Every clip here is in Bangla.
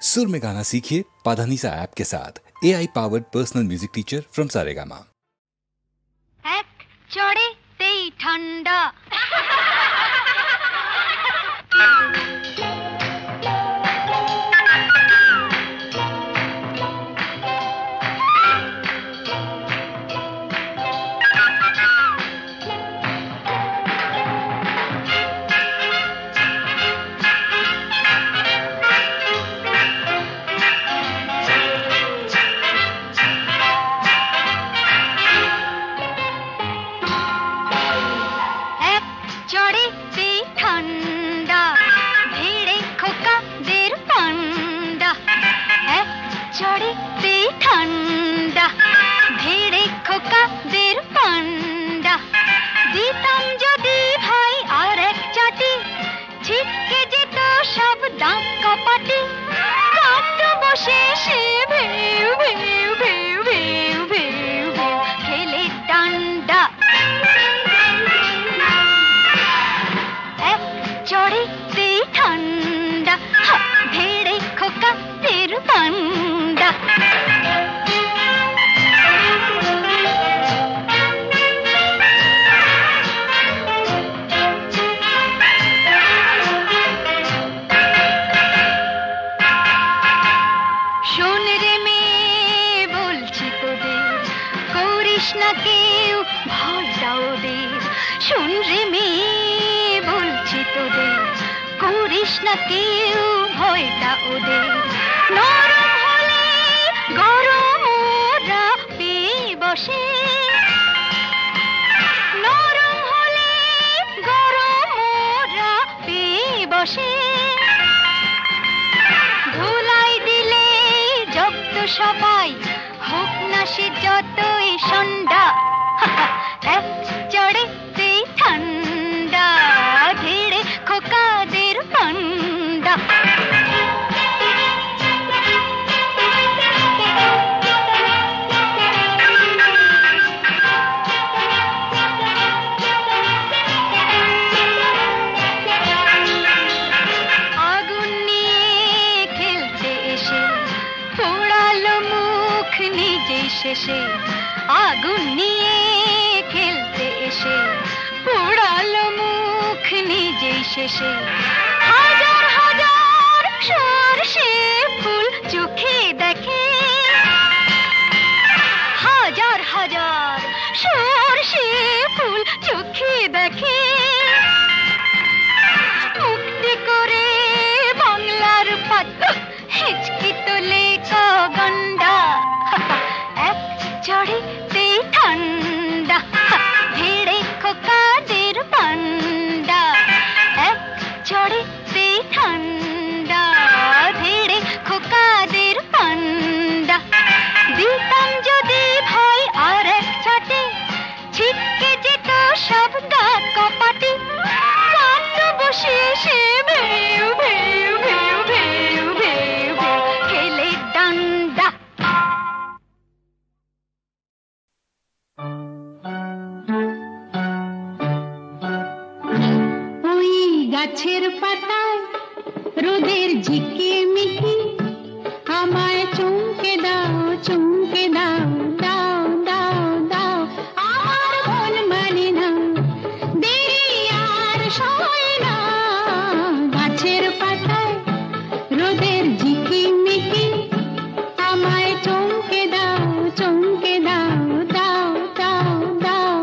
सुर में गाना सीखिए पाधानीसा ऐप के साथ। AI powered personal music teacher from Saregama. एक चढ़े तेई ठंडा সবাই হোক না সে যতই সন্ধ্যা এক চড়ে তেই ঠান্ডা ধীরে খোকাদের পান্ডা শেষে আগুন নিয়ে খেলতে এসে পোড়ালো মুখ নিজেই শেষে হাজার হাজার সরষে ফুল চোখে দেখে হাজার হাজার সরষে ফুল চোখে দেখে মুক্তি করে বাংলার পাত হিচকি তোলে গন্ডা চড়ে তেই ঠান্ডা ভিড়ে খোকাদের পান্ডা এক চড়ে তেই ঠান্ডা ভিড়ে খোকাদের পান্ডা দিতাম যদি ভয় আর এক ছাটে ছিটকে যেত সব গা কপাটে কাঁদ বসে সে ভেউ ভেউ ভেউ ভেউ ভেউ খেলে ডান্ডা গাছের পাতায় রোদের ঝিকিমিকি আমায় চুমকে দাও দাও দাও দাও আমার মন মানে না দেরি আর সয় না গাছের পাতায় রোদের ঝিকিমিকি আমায় চুমকে দাও দাও দাও দাও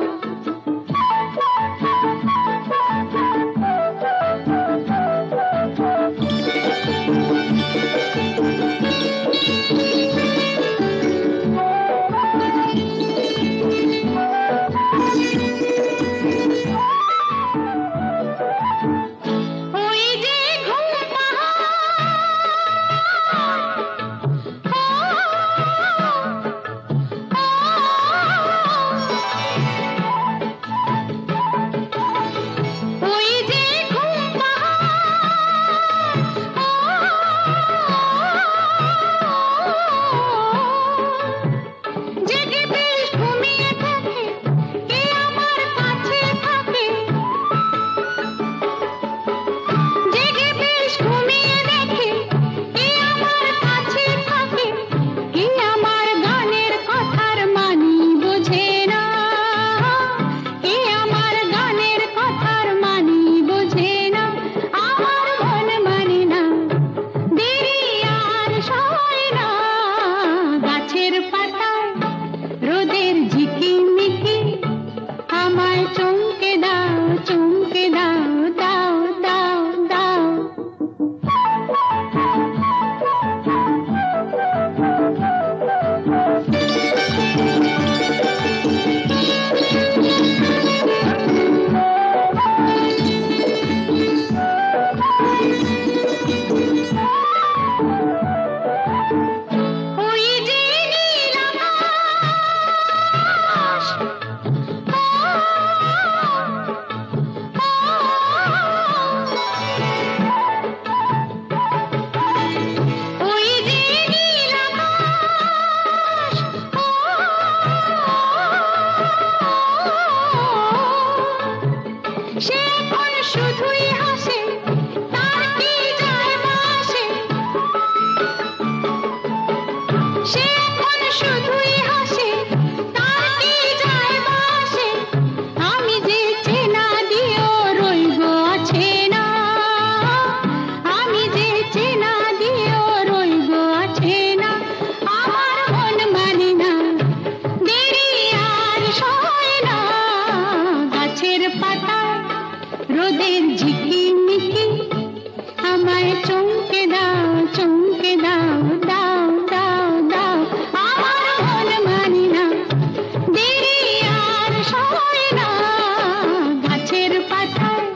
রোদের ঝিকিমিকি আমায় চমকে দাও চমকে দাও দাও দাও দাও আমার মন মানে না দেরি আর সয় না গাছের পাতায়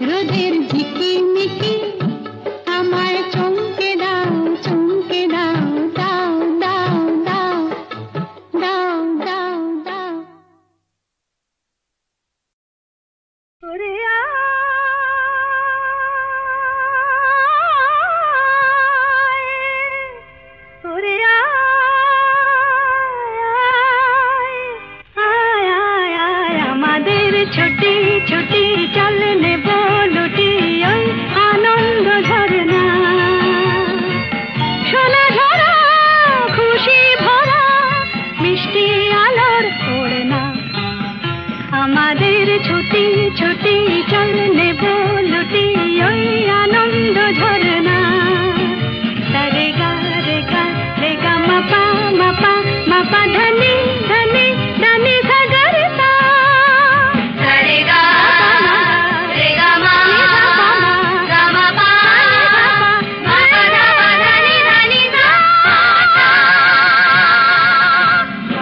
রোদের ঝিকিমিকি আমায় চমকে দাও চমকে দাও দাও দাও দাও দাও দাও দাও ওরে ওরে আমাদের ছুটি ছুটি চল নেব লুটি ওই আনন্দ ঝরনা সোনা ঝরা খুশি ভরা মিষ্টি আলোর ওড়না আমাদের ছুটি ছুটি চল নেব লুটি ওই আনন্দ ঝরনা রে গা রে গা রে গা মাপা মাপা মাপা ধনি ধনি ধনি সাগর সা রে গা রে গা মা গা মা পা মা পা ধনি ধনি সা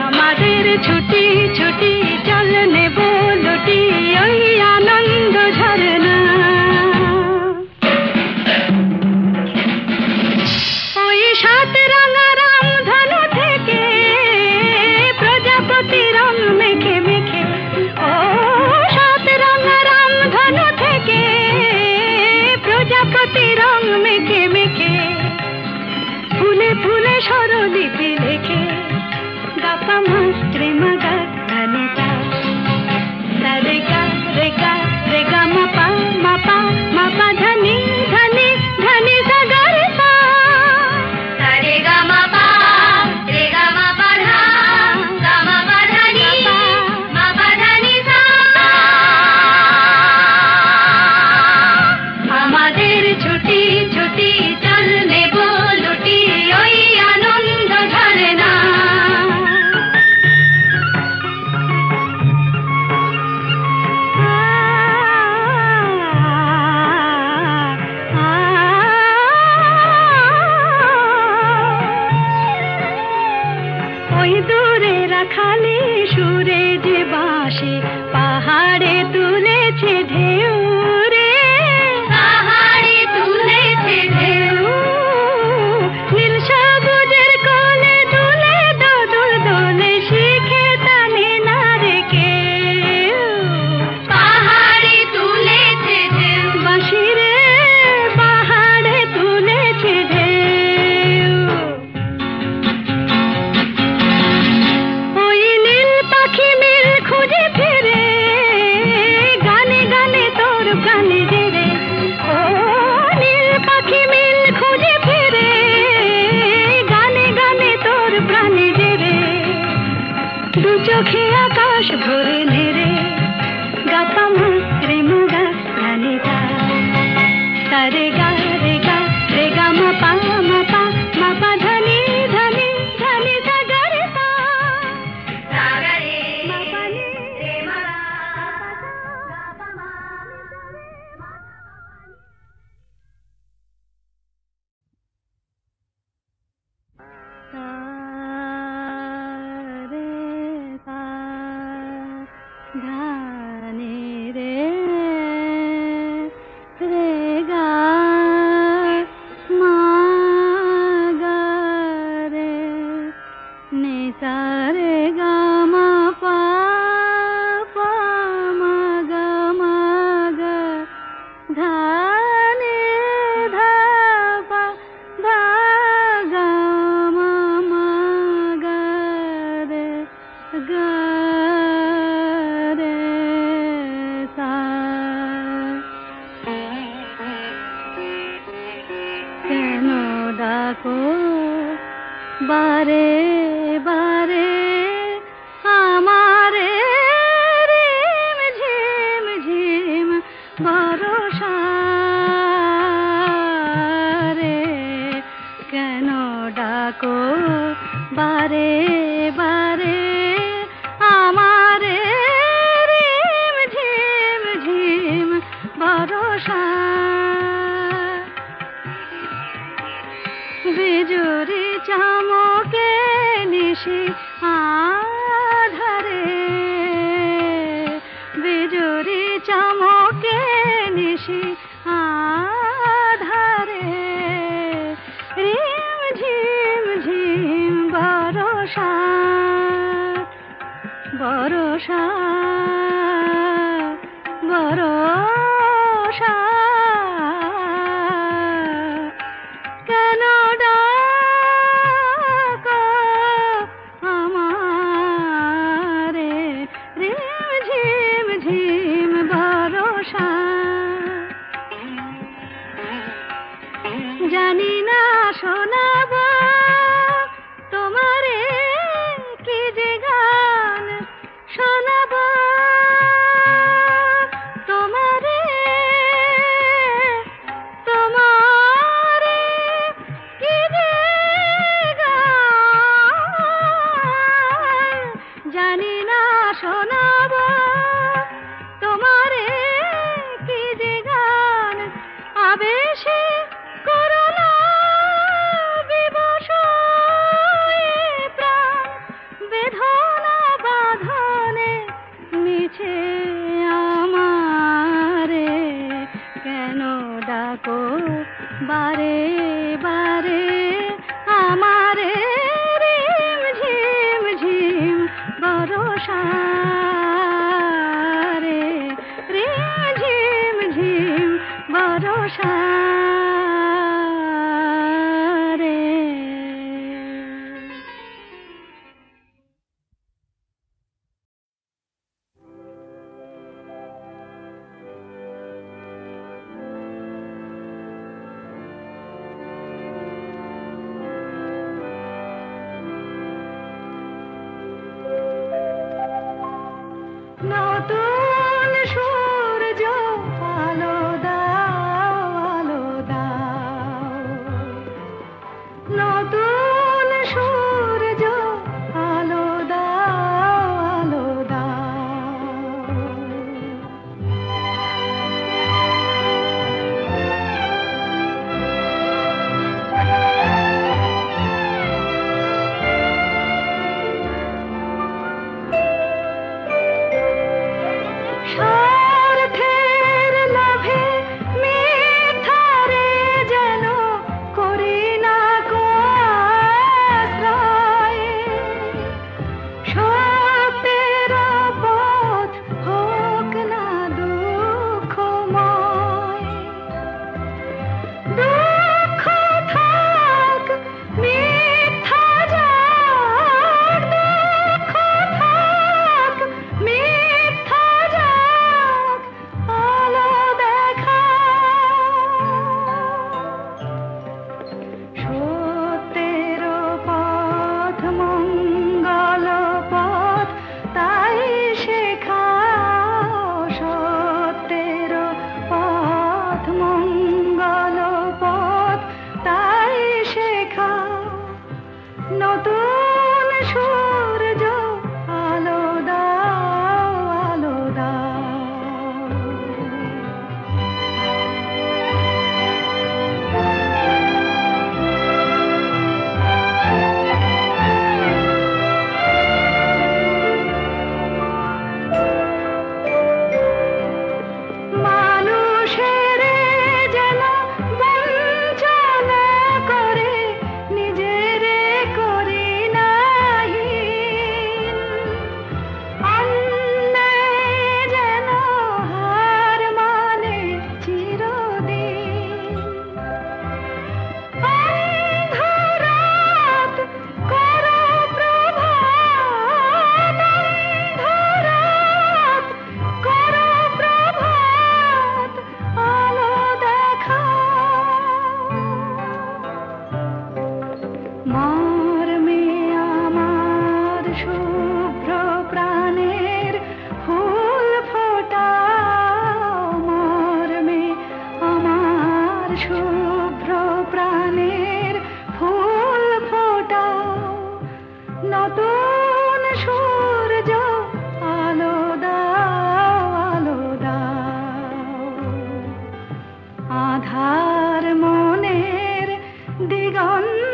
আমাদের ছুটি ছুটি চল নেব লুটি ওই আনন্দ ঝরনা ওই সাত রাঙা রাম ধনু থেকে প্রজাপতি রং মেখে মেখে ও সাত রাঙা রাম ধনু থেকে প্রজাপতি রং মেখে মেখে ফুলে ফুলে স্বরলিপি লেখে গাপা মাস্ত্রে মগা ধনিতা রে গা রে গা রে গা মাপা মাপা মাপা ধনি ধনি ধনি সাগর সা রে গা মাপা রে গা মাপা ধা গা মাপা ধনি মাপা ধনি সা আমাদের ছুটি ছুটি চল নেব লুটি ওই আনন্দ ঝরনা ওই দূরে রাখালি সুরে যে বাঁশি পাহাড়ে তুলেছে ঢেউ রে পাহাড়ে তুলেছে ঢেউ নীল সবুজের কোলে দুলে দোদুল দোলে শিখে টানে না রে কেউ পাহাড়ে তুলেছে ঢেউ বাঁশি রে পাহাড়ে তুলেছে ঢেউ ওই নীল পাখি মিল খুঁজে ফিরে গানে গানে তোর প্রাণে জেরে ও নীল পাখি মিল খুঁজে ফিরে গানে গানে তোর প্রাণে জেরে দু চোখে আকাশ ভরে নেরে গাপা মাত্রে মুগা ধনিতা রে গা রে গা রে গা মাপা মাপা মাপা ধনি ধনি ধনি সাগর সা সাগরে মাপা নি রে মা গাপা মা সা রে সা ধনি রে রে গা মা গা রে নি সা রে গা মা পা পা মা গা ধা নি ধা পা ধা গা মা গা রে সা কেন ডাকো বারে বারে আমারে রিম ঝিম ঝিম বরষা রে কেন ডাকো বারে বারে আমারে রিম ঝিম ঝিম বিজুরি চামকে নিশি আধারে, বিজুরি চামকে নিশি আধারে, রিম ঝিম ঝিম বরষা, বরষা বরষা, কেন ডাকো আমারে, রিম ঝিম ঝিম বরষা। জানি না শোনাব তোমারে কি যে গান, শোনাব তোমারে, তোমারে কি যে গান, জানি না শোনাব তোমারে কি যে গান, আবেশে করুণা বিবশ প্রাণ, বেদনা বাঁধনে মিছে আমারে, কেন ডাকো বারে বারে আমারে, রিম ঝিম ঝিম বরষা রে, রিম ঝিম ঝিম বরষা রে। নতুন সূর্য আলো দাও, আলো দাও, নতুন সূর্য আলো দাও, আলো দাও, স্বার্থের লোভে মিথ্যারে যেন করি না কো আশ্রয়, সত্যের পথ হোক না দুঃখময়, দুঃখ থাক মিথ্যা যাক, দুঃখ থাক মিথ্যা যাক, আলো দেখা সত্যের পথ মঙ্গল পথ, তাই শেখাও সত্যের পথ মঙ্গল পথ, তাই শেখাও, নতুন সূর্য আলো দাও, আলো দাও। মানুষের যেন বঞ্চনা করে নিজের করি নাহি, অন্যায় যেন হার মানে চিরদিন, অন্ধরাত করো প্রভাত, অন্ধরাত করো প্রভাত, আলো দেখাও, মর্মে আমার শুভ্র প্রাণের ফুল ফোটাও, মর্মে আমার শুভ্র প্রাণের ফুল ফোটাও, নতুন সূর্য আলো দাও, আলো দাও, আধার মনের দিগন্ত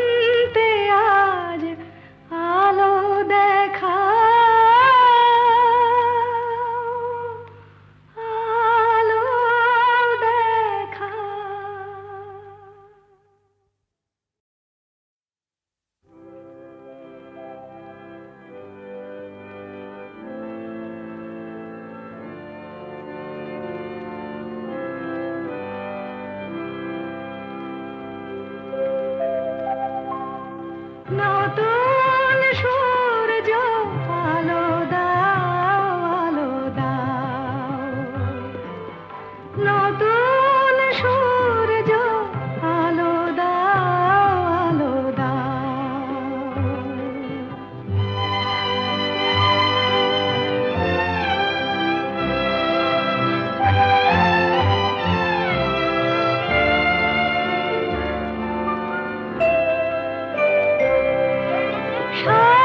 সব